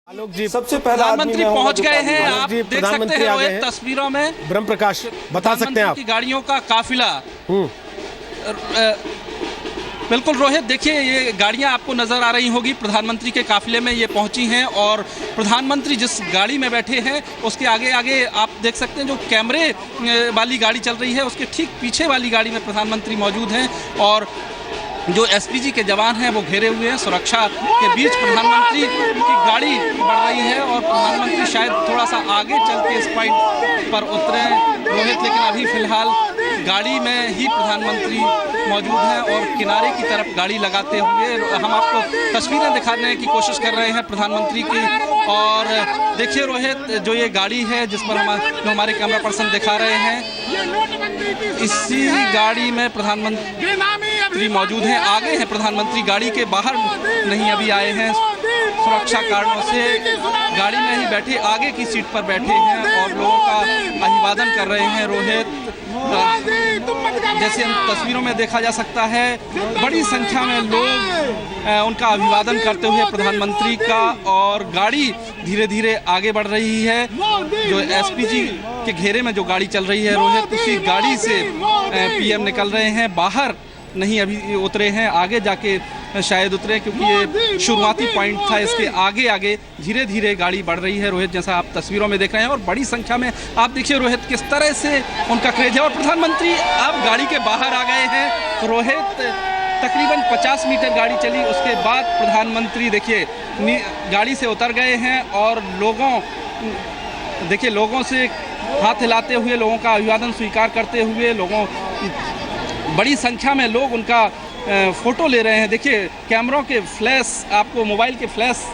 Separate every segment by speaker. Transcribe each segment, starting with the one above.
Speaker 1: आलोक जी,
Speaker 2: सबसे पहला
Speaker 1: प्रधानमंत्री पहुंच गए हैं। आप देख सकते हैं वो
Speaker 2: हैं
Speaker 1: तस्वीरों में
Speaker 2: ब्रह्म प्रकाश बता सकते हैं आप
Speaker 1: की गाड़ियों का काफिला। बिल्कुल रोहित, देखिए ये गाड़ियां आपको नजर आ रही होगी, प्रधानमंत्री के काफिले में ये पहुंची हैं और प्रधानमंत्री जिस गाड़ी में बैठे हैं उसके आगे आगे आप देख सकते हैं जो कैमरे वाली गाड़ी चल रही है उसके ठीक पीछे वाली गाड़ी में प्रधानमंत्री मौजूद हैं और जो एसपीजी के जवान हैं वो घेरे हुए हैं। सुरक्षा के बीच प्रधानमंत्री की गाड़ी बढ़ रही है और प्रधानमंत्री शायद थोड़ा सा आगे चल के इस पॉइंट पर उतरे रोहित, लेकिन अभी फिलहाल गाड़ी में ही प्रधानमंत्री मौजूद हैं और किनारे की तरफ गाड़ी लगाते हुए हम आपको तस्वीरें दिखाने की कोशिश कर रहे हैं प्रधानमंत्री की। और देखिए रोहित, जो ये गाड़ी है जिस पर हमारे कैमरा पर्सन दिखा रहे हैं, इसी गाड़ी में प्रधानमंत्री मौजूद हैं। आगे हैं प्रधानमंत्री, गाड़ी के बाहर नहीं अभी आए हैं, सुरक्षा कारणों से गाड़ी में ही बैठे आगे की सीट पर बैठे हैं और लोगों का अभिवादन कर रहे हैं। रोहित, जैसे हम तस्वीरों में देखा जा सकता है, बड़ी संख्या में लोग उनका अभिवादन करते हुए प्रधानमंत्री का, और गाड़ी धीरे धीरे आगे बढ़ रही है। जो एसपीजी के घेरे में जो गाड़ी चल रही है रोहित, उसी गाड़ी से पीएम निकल रहे हैं, बाहर नहीं अभी उतरे हैं, आगे जाके शायद उतरे क्योंकि ये शुरुआती पॉइंट था। इसके आगे आगे धीरे धीरे गाड़ी बढ़ रही है रोहित, जैसा आप तस्वीरों में देख रहे हैं। और बड़ी संख्या में आप देखिए रोहित किस तरह से उनका क्रेज है। और प्रधानमंत्री अब गाड़ी के बाहर आ गए हैं रोहित, तकरीबन 50 मीटर गाड़ी चली, उसके बाद प्रधानमंत्री देखिए गाड़ी से उतर गए हैं और लोगों से हाथ हिलाते हुए, लोगों का अभिवादन स्वीकार करते हुए, बड़ी संख्या में लोग उनका फ़ोटो ले रहे हैं। देखिए कैमरों के फ्लैश, आपको मोबाइल के फ्लैश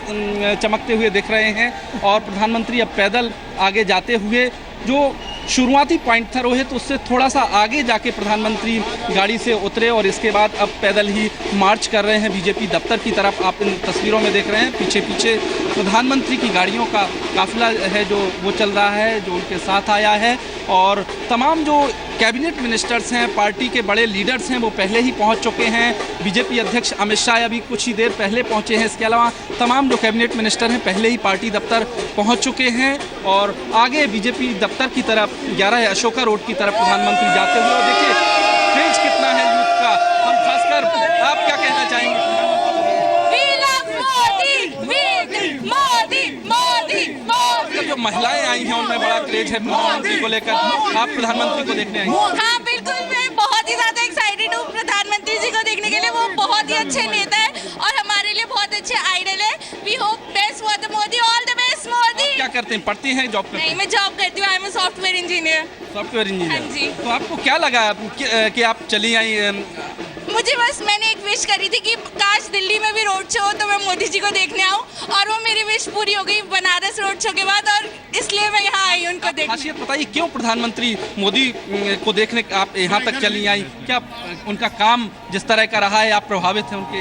Speaker 1: चमकते हुए दिख रहे हैं और प्रधानमंत्री अब पैदल आगे जाते हुए, जो शुरुआती पॉइंट था रोहित, उससे थोड़ा सा आगे जाके प्रधानमंत्री गाड़ी से उतरे और इसके बाद अब पैदल ही मार्च कर रहे हैं बीजेपी दफ्तर की तरफ। आप इन तस्वीरों में देख रहे हैं पीछे पीछे प्रधानमंत्री की गाड़ियों का काफिला है जो वो चल रहा है, जो उनके साथ आया है। और तमाम जो कैबिनेट मिनिस्टर्स हैं, पार्टी के बड़े लीडर्स हैं, वो पहले ही पहुंच चुके हैं। बीजेपी अध्यक्ष अमित शाह अभी कुछ ही देर पहले पहुंचे हैं। इसके अलावा तमाम जो कैबिनेट मिनिस्टर हैं पहले ही पार्टी दफ्तर पहुंच चुके हैं और आगे बीजेपी दफ्तर की तरफ 11 अशोका रोड की तरफ प्रधानमंत्री जाते हुए। और देखिए क्रेज कितना है यूथ का। हम खासकर, आप क्या कहना चाहेंगे? जो महिलाएं आई हैं उनमें बड़ा क्रेज है प्रधानमंत्री को लेकर। आप प्रधानमंत्री को देखने आई हैं?
Speaker 3: हाँ बिल्कुल, मैं बहुत ही ज्यादा एक्साइटेड हूँ प्रधानमंत्री जी को देखने के लिए। वो बहुत ही अच्छे नेता है और हमारे लिए बहुत अच्छे आइडल है। We hope best for the Modi, all the best Modi.
Speaker 1: क्या करते हैं, पढ़ती हैं, जॉब करते हैं?
Speaker 3: नहीं, मैं जॉब करती हूँ, I am a software engineer.
Speaker 1: Software engineer?
Speaker 3: हाँ जी।
Speaker 1: तो आपको क्या लगा कि आप चली आई?
Speaker 3: मुझे बस, मैंने एक विश करी थी कि काश दिल्ली में भी रोड शो हो तो मैं मोदी जी को देखने आऊँ, और वो मेरी विश पूरी हो गई बनारस रोड शो के बाद, और इसलिए मैं यहाँ आई उनको देखने।
Speaker 1: खासियत बताइए, क्यों प्रधानमंत्री मोदी को देखने आप यहाँ तक चली आई? क्या उनका काम जिस तरह का रहा है आप प्रभावित हैं उनके?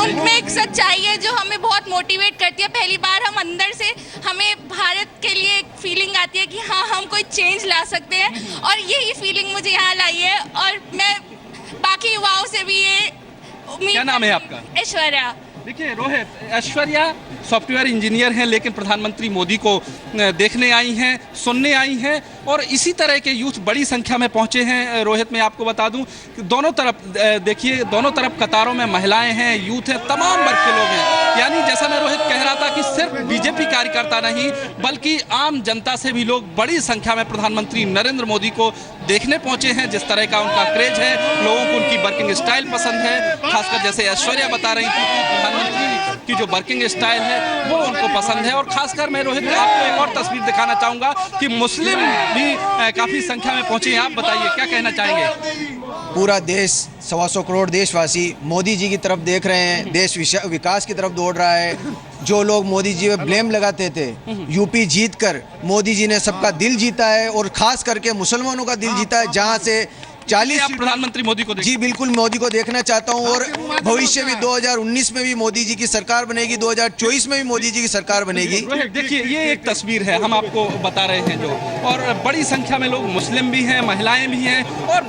Speaker 3: उनमें एक सच्चाई है जो हमें बहुत मोटिवेट करती है। पहली बार हम अंदर से, हमें भारत के लिए एक फीलिंग आती है कि हाँ हम कोई चेंज ला सकते हैं, और यही फीलिंग मुझे यहाँ लाई है। और मैं बाकी युवाओं से भी ये उम्मीद।
Speaker 1: क्या नाम है आपका?
Speaker 3: ऐश्वर्या।
Speaker 1: देखिए रोहित, ऐश्वर्या सॉफ्टवेयर इंजीनियर हैं, लेकिन प्रधानमंत्री मोदी को देखने आई हैं, सुनने आई हैं, और इसी तरह के यूथ बड़ी संख्या में पहुंचे हैं। रोहित, मैं आपको बता दूं कि दोनों तरफ देखिए, दोनों तरफ कतारों में महिलाएं हैं, यूथ है, तमाम वर्ग के लोग हैं। यानी जैसा मैं रोहित कह रहा था कि सिर्फ बीजेपी कार्यकर्ता नहीं बल्कि आम जनता से भी लोग बड़ी संख्या में प्रधानमंत्री नरेंद्र मोदी को देखने पहुंचे हैं। जिस तरह का उनका क्रेज है, लोगों को उनकी वर्किंग स्टाइल पसंद है, खासकर जैसे ऐश्वर्या बता रही थी कि प्रधानमंत्री की जो वर्किंग स्टाइल है वो उनको पसंद है। और खासकर मैं रोहित आपको एक और तस्वीर दिखाना चाहूँगा कि मुस्लिम भी काफ़ी संख्या में पहुँचे हैं। आप बताइए क्या कहना चाहेंगे?
Speaker 4: पूरा देश, 125 करोड़ देशवासी मोदी जी की तरफ देख रहे हैं, देश विकास की तरफ दौड़ रहा है। जो लोग मोदी जी पे ब्लेम लगाते थे, यूपी जीतकर मोदी जी ने सबका दिल जीता है, और खास करके मुसलमानों का दिल जीता है, जहां से 40
Speaker 1: प्रधानमंत्री मोदी को
Speaker 4: जी बिल्कुल मोदी को देखना चाहता हूं। और भविष्य में 2019 में भी मोदी जी की सरकार बनेगी, 2024 में भी मोदी जी की सरकार बनेगी।
Speaker 1: देखिए ये एक तस्वीर है, हम आपको बता रहे हैं जो, और बड़ी संख्या में लोग, मुस्लिम भी हैं, महिलाएं भी हैं और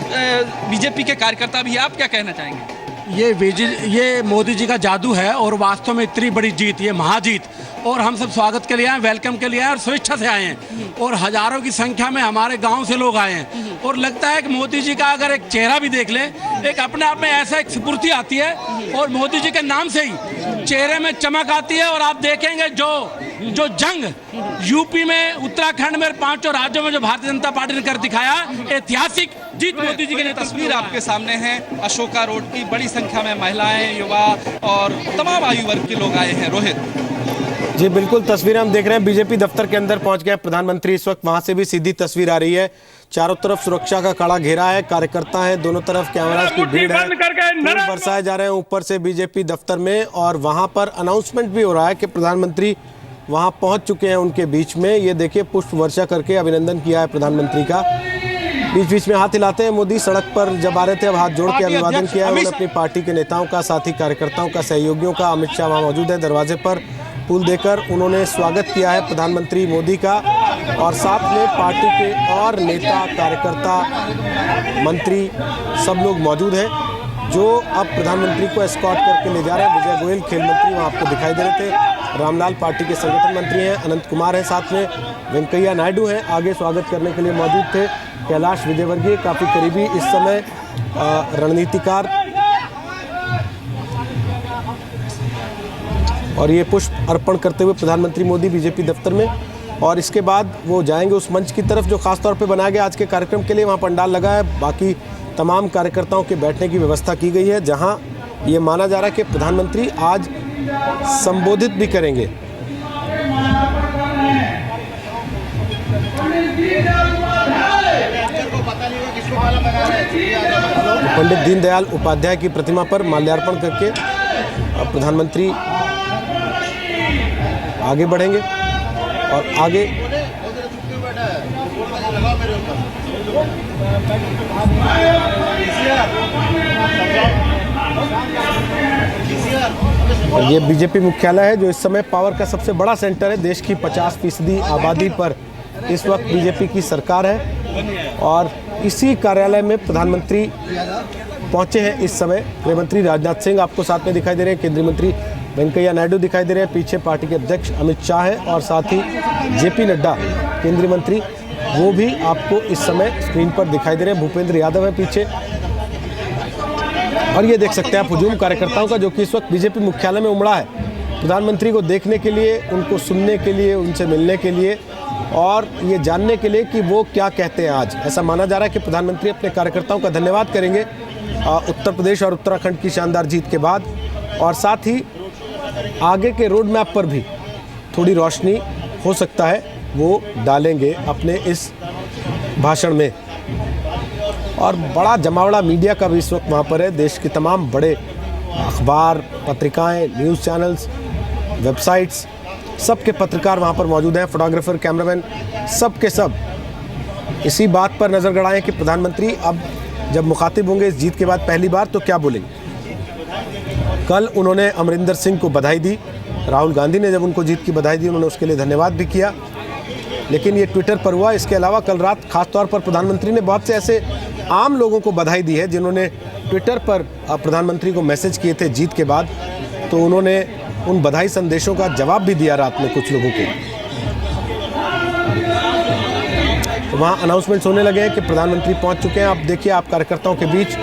Speaker 1: बीजेपी के कार्यकर्ता भी हैं। आप क्या कहना चाहेंगे?
Speaker 2: ये मोदी जी का जादू है और वास्तव में इतनी बड़ी जीत, ये महाजीत, और हम सब स्वागत के लिए आए, वेलकम के लिए आए और स्वेच्छा से आए हैं और हजारों की संख्या में हमारे गांव से लोग आए हैं और लगता है कि मोदी जी का अगर एक चेहरा भी देख ले, एक अपने आप में ऐसा एक स्फूर्ति आती है और मोदी जी के नाम से ही चेहरे में चमक आती है। और आप देखेंगे जो जंग यूपी में, उत्तराखंड में, 5 राज्यों में जो भारतीय जनता पार्टी ने कर दिखाया, ऐतिहासिक जीत मोदी जी की
Speaker 1: तस्वीर आपके सामने है अशोका रोड की। बड़ी संख्या में महिलाएं, युवा और तमाम आयु वर्ग के लोग आए हैं। रोहित
Speaker 2: जी बिल्कुल, तस्वीरें हम देख रहे हैं। बीजेपी दफ्तर के अंदर पहुंच गए प्रधानमंत्री इस वक्त, वहां से भी सीधी तस्वीर आ रही है। चारों तरफ सुरक्षा का कड़ा घेरा है, कार्यकर्ता है, दोनों तरफ कैमरा की भीड़ है, फूल बरसाए जा रहे हैं ऊपर से बीजेपी दफ्तर में। और वहां पर अनाउंसमेंट भी हो रहा है कि प्रधानमंत्री वहां पहुंच चुके हैं उनके बीच में। ये देखिए, पुष्प वर्षा करके अभिनंदन किया है प्रधानमंत्री का। बीच बीच में हाथ हिलाते हैं मोदी, सड़क पर जब आ रहे थे अब हाथ जोड़ के अभिवादन किया है उन्होंने अपनी पार्टी के नेताओं का, साथ ही कार्यकर्ताओं का, सहयोगियों का। अमित शाह वहाँ मौजूद है, दरवाजे पर फूल देकर उन्होंने स्वागत किया है प्रधानमंत्री मोदी का। और साथ में पार्टी के और नेता, कार्यकर्ता, मंत्री सब लोग मौजूद हैं जो अब प्रधानमंत्री को एस्कॉर्ट करके ले जा रहे हैं। विजय गोयल खेल मंत्री वहाँ आपको दिखाई दे रहे थे, रामलाल पार्टी के संगठन मंत्री हैं, अनंत कुमार हैं, साथ में वेंकैया नायडू हैं, आगे स्वागत करने के लिए मौजूद थे। कैलाश विजयवर्गीय काफ़ी करीबी इस समय रणनीतिकार, और ये पुष्प अर्पण करते हुए प्रधानमंत्री मोदी बीजेपी दफ्तर में। और इसके बाद वो जाएंगे उस मंच की तरफ जो खासतौर पे बनाया गया आज के कार्यक्रम के लिए। वहाँ पंडाल लगा है, बाकी तमाम कार्यकर्ताओं के बैठने की व्यवस्था की गई है, जहाँ ये माना जा रहा है कि प्रधानमंत्री आज संबोधित भी करेंगे। पंडित दीनदयाल उपाध्याय की प्रतिमा पर माल्यार्पण करके अब प्रधानमंत्री आगे बढ़ेंगे और आगे और ये बीजेपी मुख्यालय है जो इस समय पावर का सबसे बड़ा सेंटर है। देश की 50% आबादी पर इस वक्त बीजेपी की सरकार है और इसी कार्यालय में प्रधानमंत्री पहुंचे हैं इस समय। गृह मंत्री राजनाथ सिंह आपको साथ में दिखाई दे रहे हैं, केंद्रीय मंत्री वेंकैया नायडू दिखाई दे रहे हैं, पीछे पार्टी के अध्यक्ष अमित शाह है और साथ ही जेपी नड्डा केंद्रीय मंत्री, वो भी आपको इस समय स्क्रीन पर दिखाई दे रहे हैं। भूपेंद्र यादव है पीछे और ये देख सकते हैं आप हुजूम कार्यकर्ताओं का जो कि इस वक्त बीजेपी मुख्यालय में उमड़ा है प्रधानमंत्री को देखने के लिए, उनको सुनने के लिए, उनसे मिलने के लिए और ये जानने के लिए कि वो क्या कहते हैं आज। ऐसा माना जा रहा है कि प्रधानमंत्री अपने कार्यकर्ताओं का धन्यवाद करेंगे उत्तर प्रदेश और उत्तराखंड की शानदार जीत के बाद, और साथ ही आगे के रोड मैप पर भी थोड़ी रोशनी हो सकता है वो डालेंगे अपने इस भाषण में। और बड़ा जमावड़ा मीडिया का भी इस वक्त वहाँ पर है। देश के तमाम बड़े अखबार, पत्रिकाएं, न्यूज़ चैनल्स, वेबसाइट्स, सब के पत्रकार वहाँ पर मौजूद हैं, फोटोग्राफर, कैमरामैन, सब के सब इसी बात पर नज़र गड़ाएं कि प्रधानमंत्री अब जब मुखातिब होंगे इस जीत के बाद पहली बार तो क्या बोलेंगे। कल उन्होंने अमरिंदर सिंह को बधाई दी, राहुल गांधी ने जब उनको जीत की बधाई दी उन्होंने उसके लिए धन्यवाद भी किया, लेकिन ये ट्विटर पर हुआ। इसके अलावा कल रात खासतौर पर प्रधानमंत्री ने बहुत से ऐसे आम लोगों को बधाई दी है जिन्होंने ट्विटर पर प्रधानमंत्री को मैसेज किए थे जीत के बाद, तो उन्होंने उन बधाई संदेशों का जवाब भी दिया रात में कुछ लोगों को। तो वहाँ अनाउंसमेंट्स होने लगे हैं कि प्रधानमंत्री पहुँच चुके हैं। आप देखिए, आप कार्यकर्ताओं के बीच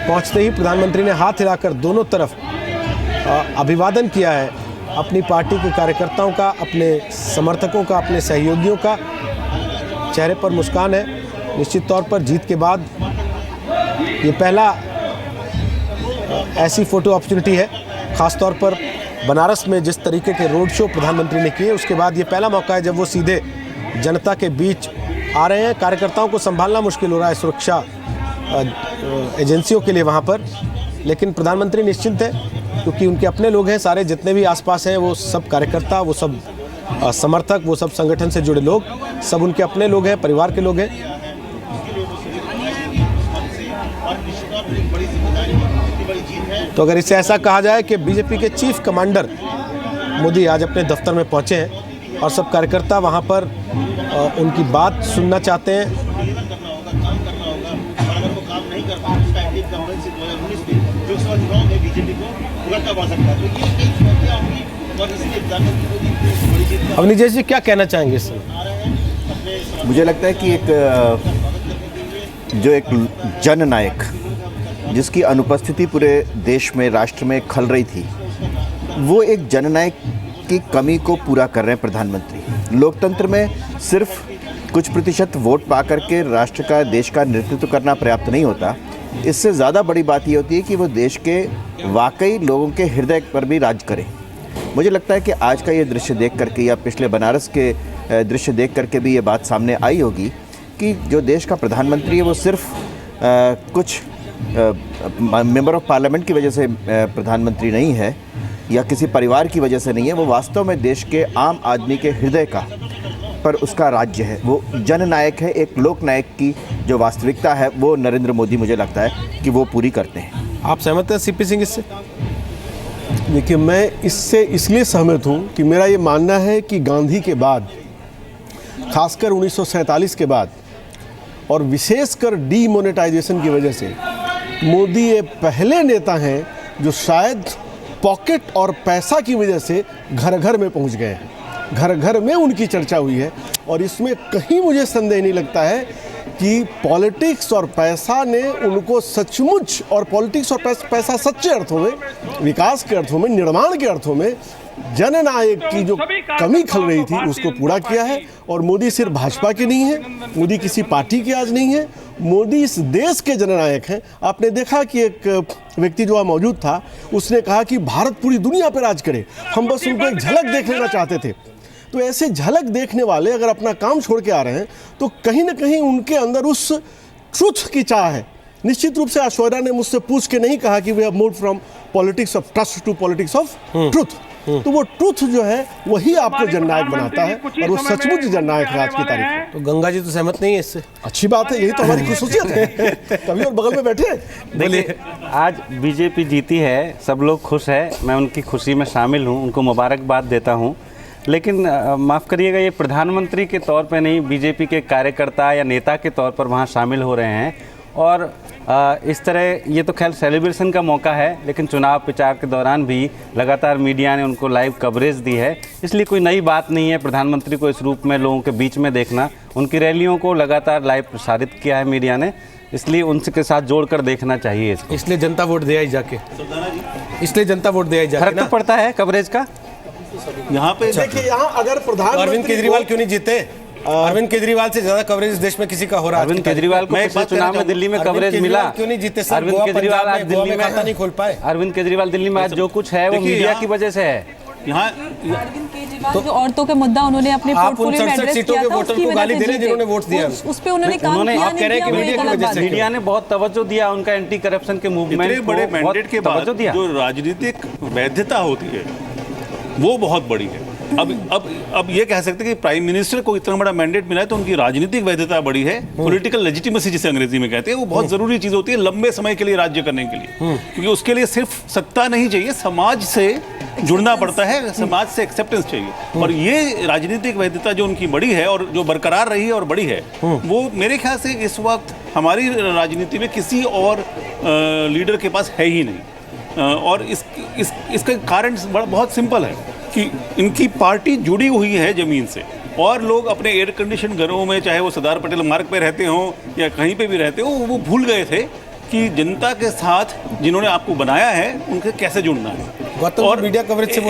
Speaker 2: पहुँचते ही प्रधानमंत्री ने हाथ हिलाकर दोनों तरफ अभिवादन किया है अपनी पार्टी के कार्यकर्ताओं का, अपने समर्थकों का, अपने सहयोगियों का। चेहरे पर मुस्कान है। निश्चित तौर पर जीत के बाद ये पहला ऐसी फ़ोटो अपॉर्चुनिटी है, ख़ासतौर पर बनारस में जिस तरीके के रोड शो प्रधानमंत्री ने किए, उसके बाद ये पहला मौका है जब वो सीधे जनता के बीच आ रहे हैं। कार्यकर्ताओं को संभालना मुश्किल हो रहा है सुरक्षा एजेंसियों के लिए वहाँ पर, लेकिन प्रधानमंत्री निश्चिंत है क्योंकि उनके अपने लोग हैं सारे, जितने भी आसपास हैं वो सब कार्यकर्ता, वो सब समर्थक, वो सब संगठन से जुड़े लोग, सब उनके अपने लोग हैं, परिवार के लोग हैं। तो अगर इसे ऐसा कहा जाए कि बीजेपी के चीफ कमांडर मोदी आज अपने दफ्तर में पहुंचे हैं और सब कार्यकर्ता वहां पर उनकी बात सुनना चाहते हैं।
Speaker 5: काम नहीं कर पाए, उसका एक्टिव गवर्नेंस 2019 में जो इस वक्त रॉन्ग है उभरता पड़ सकता है। तो ये कई चुनौतियाँ होंगी और इसलिए प्रधानमंत्री मोदी इतनी बड़ी जीत
Speaker 2: अवनीश जी क्या कहना चाहेंगे इसमें?
Speaker 6: मुझे लगता है कि जो एक जननायक जिसकी अनुपस्थिति पूरे देश में, राष्ट्र में खल रही थी, वो एक जननायक की कमी को पूरा कर रहे हैं प्रधानमंत्री। लोकतंत्र में सिर्फ कुछ प्रतिशत वोट पा करके राष्ट्र का, देश का नेतृत्व करना पर्याप्त नहीं होता। इससे ज़्यादा बड़ी बात ये होती है कि वो देश के वाकई लोगों के हृदय पर भी राज करें। मुझे लगता है कि आज का ये दृश्य देख करके या पिछले बनारस के दृश्य देख करके भी ये बात सामने आई होगी कि जो देश का प्रधानमंत्री है वो सिर्फ कुछ मेंबर ऑफ पार्लियामेंट की वजह से प्रधानमंत्री नहीं है या किसी परिवार की वजह से नहीं है। वो वास्तव में देश के आम आदमी के हृदय का पर उसका राज्य है। वो जननायक है। एक लोकनायक की जो वास्तविकता है वो नरेंद्र मोदी मुझे लगता है कि वो पूरी करते हैं।
Speaker 2: आप सहमत हैं सीपी सिंह इससे?
Speaker 7: देखिए, मैं इससे इसलिए सहमत हूँ कि मेरा ये मानना है कि गांधी के बाद, खासकर 1947 के बाद और विशेषकर डीमोनेटाइजेशन की वजह से मोदी ये पहले नेता हैं जो शायद पॉकेट और पैसा की वजह से घर घर में पहुंच गए हैं। घर घर में उनकी चर्चा हुई है और इसमें कहीं मुझे संदेह नहीं लगता है कि पॉलिटिक्स और पैसा ने उनको सचमुच, और पॉलिटिक्स और पैसा सच्चे अर्थों में, विकास के अर्थों में, निर्माण के अर्थों में जननायक की जो कमी खल रही थी उसको पूरा किया है। और मोदी सिर्फ भाजपा के नहीं है, मोदी किसी पार्टी के आज नहीं है, मोदी इस देश के जननायक हैं। आपने देखा कि एक व्यक्ति जो वहाँ मौजूद था उसने कहा कि भारत पूरी दुनिया पर राज करे, हम बस उनको एक झलक देख लेना चाहते थे। तो ऐसे झलक देखने वाले अगर अपना काम छोड़ के आ रहे हैं तो कहीं ना कहीं उनके अंदर उस ट्रुथ की चाह है। निश्चित रूप से ऐश्वर्या ने मुझसे पूछ के नहीं कहा कि we have moved from politics of trust to politics of truth. तो वो ट्रुथ जो है वही आपको जननायक बनाता है और वो सचमुच जननायक है आज की तारीख में।
Speaker 2: तो गंगा जी तो सहमत नहीं है इससे?
Speaker 7: अच्छी बात है, यही तो हमारी खुसूसियत है। कभी और बगल में बैठे।
Speaker 8: देखिए, आज बीजेपी जीती है, सब लोग खुश है, मैं उनकी खुशी में शामिल हूँ, उनको मुबारकबाद देता हूँ। लेकिन माफ़ करिएगा, ये प्रधानमंत्री के तौर पे नहीं, बीजेपी के कार्यकर्ता या नेता के तौर पर वहाँ शामिल हो रहे हैं। और इस तरह ये तो खैर सेलिब्रेशन का मौका है, लेकिन चुनाव प्रचार के दौरान भी लगातार मीडिया ने उनको लाइव कवरेज दी है, इसलिए कोई नई बात नहीं है प्रधानमंत्री को इस रूप में लोगों के बीच में देखना। उनकी रैलियों को लगातार लाइव प्रसारित किया है मीडिया ने, इसलिए उनके साथ जोड़कर देखना चाहिए इसको।
Speaker 2: इसलिए जनता वोट दे आई जाके, इसलिए जनता वोट दे आई जाके।
Speaker 8: फर्क तो पड़ता है कवरेज का।
Speaker 5: यहाँ पे
Speaker 7: देखिए, यहाँ अगर प्रधानमंत्री
Speaker 2: अरविंद केजरीवाल क्यों नहीं जीते? अरविंद केजरीवाल से ज्यादा कवरेज इस देश में किसी का हो रहा है।
Speaker 8: अरविंद केजरीवाल को पिछले चुनाव में दिल्ली में कवरेज मिला,
Speaker 2: क्यों नहीं जीते सर?
Speaker 8: अरविंद केजरीवाल आज दिल्ली में
Speaker 2: खाता नहीं खोल पाए।
Speaker 8: अरविंद केजरीवाल दिल्ली में आज जो कुछ है वो मीडिया की वजह से है।
Speaker 5: यहाँ
Speaker 9: अरविंद केजरीवाल जो औरतों के मुद्दा उन्होंने अपने
Speaker 2: आप उन
Speaker 9: पोर्टफोलियो में
Speaker 2: 67
Speaker 9: एड्रेस
Speaker 2: सीटों
Speaker 9: किया
Speaker 2: के
Speaker 9: था,
Speaker 2: वोटर
Speaker 9: उसकी
Speaker 2: को
Speaker 9: वजह
Speaker 2: गाली
Speaker 9: से
Speaker 2: दे रहे हैं
Speaker 9: जीते।
Speaker 2: जिन्होंने वोट दिया।
Speaker 9: उस पे उन्होंने काम
Speaker 8: उन्होंने-
Speaker 9: किया
Speaker 8: आप
Speaker 9: नहीं
Speaker 2: कह रहे हैं
Speaker 9: किया,
Speaker 2: कि
Speaker 9: वो
Speaker 2: मीडिया
Speaker 9: एक
Speaker 2: की
Speaker 9: अलग
Speaker 2: वजह
Speaker 9: बात
Speaker 2: से
Speaker 9: है।
Speaker 8: मीडिया ने बहुत तवज्जो दिया, उनका एंटी करप्शन के मूवमेंट
Speaker 5: इतने बड़े मैंडेट के बाद जो राजनीतिक वैधता होती है वो बहुत बड़ी है। अब ये कह सकते हैं कि प्राइम मिनिस्टर को इतना बड़ा मैंडेट मिला है तो उनकी राजनीतिक वैधता बड़ी है। पॉलिटिकल लेजिटिमेसी जिसे अंग्रेजी में कहते हैं, वो बहुत जरूरी चीज होती है लंबे समय के लिए राज्य करने के लिए, क्योंकि उसके लिए सिर्फ सत्ता नहीं चाहिए, समाज से जुड़ना पड़ता है, समाज से एक्सेप्टेंस चाहिए। और ये राजनीतिक वैधता जो उनकी बड़ी है और जो बरकरार रही है और बड़ी है, वो मेरे ख्याल से इस वक्त हमारी राजनीति में किसी और लीडर के पास है ही नहीं। और इसका कारण बहुत सिंपल है कि इनकी पार्टी जुड़ी हुई है ज़मीन से, और लोग अपने एयर कंडीशन घरों में, चाहे वो सरदार पटेल मार्ग पे रहते हों या कहीं पे भी रहते हों, वो भूल गए थे कि जनता के साथ जिन्होंने आपको बनाया है उनसे कैसे जुड़ना है।
Speaker 2: गौतम, और मीडिया कवरेज से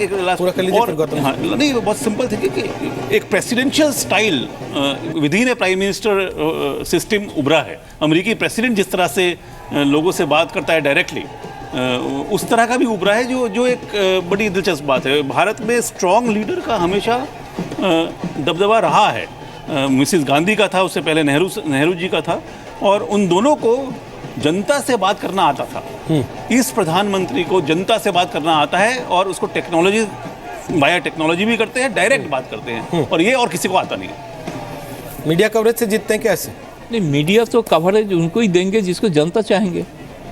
Speaker 5: एक लास्ट
Speaker 2: पूरा कर लीजिए
Speaker 5: और
Speaker 2: फिर गौतम।
Speaker 5: हाँ, नहीं, बहुत सिंपल थी कि एक presidential style with in A prime minister system उभरा है। अमेरिकी प्रेसिडेंट जिस तरह से लोगों से बात करता है डायरेक्टली, उस तरह का भी उभरा है, जो एक बड़ी दिलचस्प बात है। भारत में स्ट्रॉन्ग लीडर का हमेशा दबदबा रहा है। मिसिस गांधी का था, उससे पहले नेहरू जी का था, और उन दोनों को जनता से बात करना आता था। इस प्रधानमंत्री को जनता से बात करना आता है और उसको टेक्नोलॉजी वाया टेक्नोलॉजी भी करते हैं, डायरेक्ट बात करते हैं, और ये और किसी को आता नहीं है।
Speaker 2: मीडिया कवरेज से जीतते हैं कैसे?
Speaker 10: नहीं, मीडिया तो कवरेज उनको ही देंगे जिसको जनता चाहेंगे।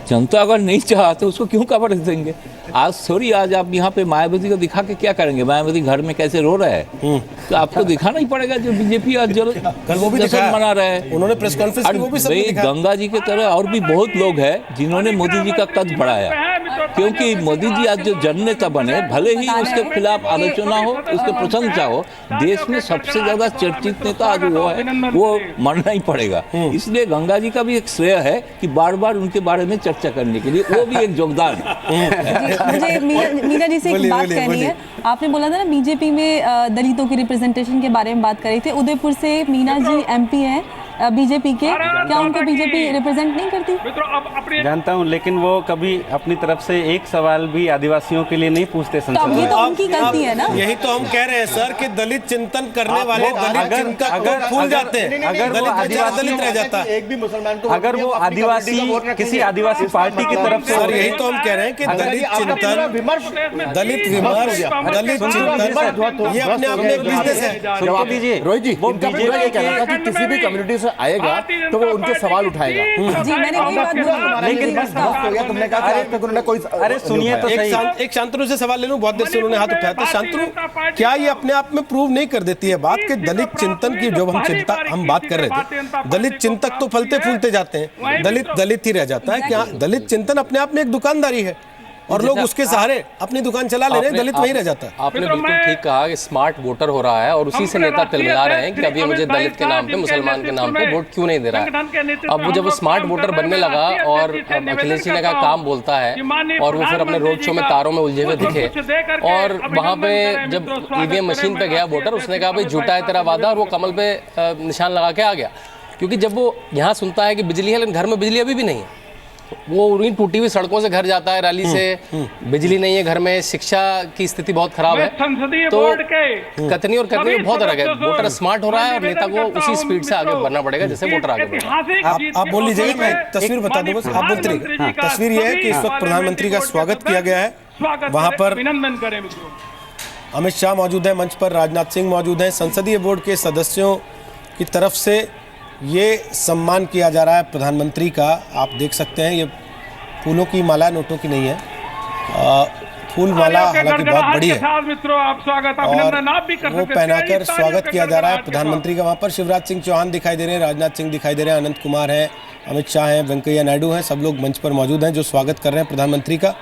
Speaker 10: जनता अगर नहीं चाहा तो उसको क्यों कवरेज देंगे? आज आप यहाँ पे मायावती को दिखा के क्या करेंगे? मायावती घर में कैसे रो रहा है, तो आपको दिखाना ही पड़ेगा जो बीजेपी आज
Speaker 2: कल वो भी
Speaker 10: जश्न
Speaker 2: दिखाया।
Speaker 10: मना रहे हैं।
Speaker 2: उन्होंने प्रेस कॉन्फ्रेंस की वो भी सबने
Speaker 10: भाई
Speaker 2: दिखाया।
Speaker 10: गंगा जी की तरह और भी बहुत लोग हैं जिन्होंने मोदी जी का कद बढ़ाया, क्योंकि मोदी जी आज जो जननेता बने, भले ही उसके खिलाफ आलोचना हो, उसके प्रशंसा हो, देश में सबसे ज्यादा चर्चित नेता आज वो है, वो मानना ही पड़ेगा। इसलिए गंगा जी का भी एक श्रेय है कि बार बार उनके बारे में चर्चा करने के लिए वो भी एक योगदान है।
Speaker 9: मुझे मीना जी से एक बात कहनी है। आपने बोला था ना बीजेपी में दलितों की रिप्रेजेंटेशन के बारे में बात करी थी। उदयपुर से मीना जी एमपी हैं बीजेपी के, क्या उनको बीजेपी रिप्रेजेंट नहीं करती?
Speaker 8: जानता हूं, लेकिन वो कभी अपनी तरफ से एक सवाल भी आदिवासियों के लिए नहीं पूछते
Speaker 9: तो
Speaker 8: संसद
Speaker 9: ये
Speaker 8: में।
Speaker 9: तो उनकी गलती है ना।
Speaker 2: यही तो हम कह रहे हैं सर कि दलित चिंतन करने वाले दलित चिंतक को भूल जाते हैं।
Speaker 8: अगर वो
Speaker 2: दलित रह जाता है।
Speaker 6: एक भी मुसलमान को
Speaker 8: अगर वो आदिवासी किसी आदिवासी पार्टी की तरफ से,
Speaker 2: सर यही तो हम कह रहे हैं कि दलित चिंतन, दलित विमर्श, दलित चिंतन ये अपने आप में एक बिजनेस है।
Speaker 8: सुन लीजिए
Speaker 6: रोहित जी,
Speaker 8: वो
Speaker 6: इनका पूरा ये कहना था कि किसी भी कम्युनिटी से आएगा तो वो उनके सवाल उठाएगा।
Speaker 9: जी मैंने वही बात बोली,
Speaker 8: लेकिन
Speaker 9: बस था।
Speaker 6: हो गया, तुमने कहा कि आज तक उन्होंने कोई
Speaker 8: अरे सुनिए तो सही।
Speaker 2: एक शांतनु से सवाल ले लूं, बहुत देर से उन्होंने हाथ उठाया था। शांतनु, क्या ये अपने आप में प्रूव नहीं कर देती है बात कि दलित चिंतन की जब हम बात कर रहे थे, दलित चिंतक तो फलते फूलते जाते हैं, दलित दलित ही रह जाता है। क्या दलित चिंतन अपने आप में एक दुकानदारी है और लोग उसके सहारे अपनी दुकान चला ले रहे हैं, दलित वहीं रह जाता है।
Speaker 11: आपने बिल्कुल ठीक कहा कि स्मार्ट वोटर हो रहा है और उसी से नेता तिलमिला रहे हैं कि अभी मुझे दलित के नाम पे, मुसलमान के नाम पे वोट क्यों नहीं दे रहा है। अब वो जब स्मार्ट वोटर बनने लगा और अखिलेश जी ने कहा काम बोलता है और वो फिर अपने रोड शो में तारों में उलझे हुए दिखे और वहाँ पे जब ईवीएम मशीन पे गया वोटर, उसने कहा भाई झूठा है तेरा वादा, और वो कमल पे निशान लगा के आ गया। क्योंकि जब वो यहाँ सुनता है कि बिजली है लेकिन घर में बिजली अभी भी नहीं है, वो उन्हीं टूटी हुई सड़कों से घर जाता है रैली से, बिजली नहीं है घर में, शिक्षा की स्थिति बहुत खराब है, तो कथनी और करनी में बहुत फर्क है। वोटर स्मार्ट हो रहा है और नेता को उसी स्पीड से आगे बढ़ना पड़ेगा जैसे वोटर आगे बढ़ रहा है।
Speaker 2: आप बोल लीजिएगा, मैं तस्वीर बता दूं बस, आप बोलते रहिए। तस्वीर यह है कि इस वक्त प्रधानमंत्री का स्वागत किया गया है, वहां पर अमित शाह मौजूद है, मंच पर राजनाथ सिंह मौजूद हैं, संसदीय बोर्ड के सदस्यों की तरफ से ये सम्मान किया जा रहा है प्रधानमंत्री का। आप देख सकते हैं ये फूलों की माला, नोटों की नहीं है, फूल माला हालांकि बहुत बड़ी है और वो पहनाकर स्वागत किया जा रहा है प्रधानमंत्री का। वहाँ पर शिवराज सिंह चौहान दिखाई दे रहे हैं, राजनाथ सिंह दिखाई दे रहे हैं, अनंत कुमार हैं, अमित शाह हैं, वेंकैया नायडू हैं, सब लोग मंच पर मौजूद हैं जो स्वागत कर रहे हैं प्रधानमंत्री का।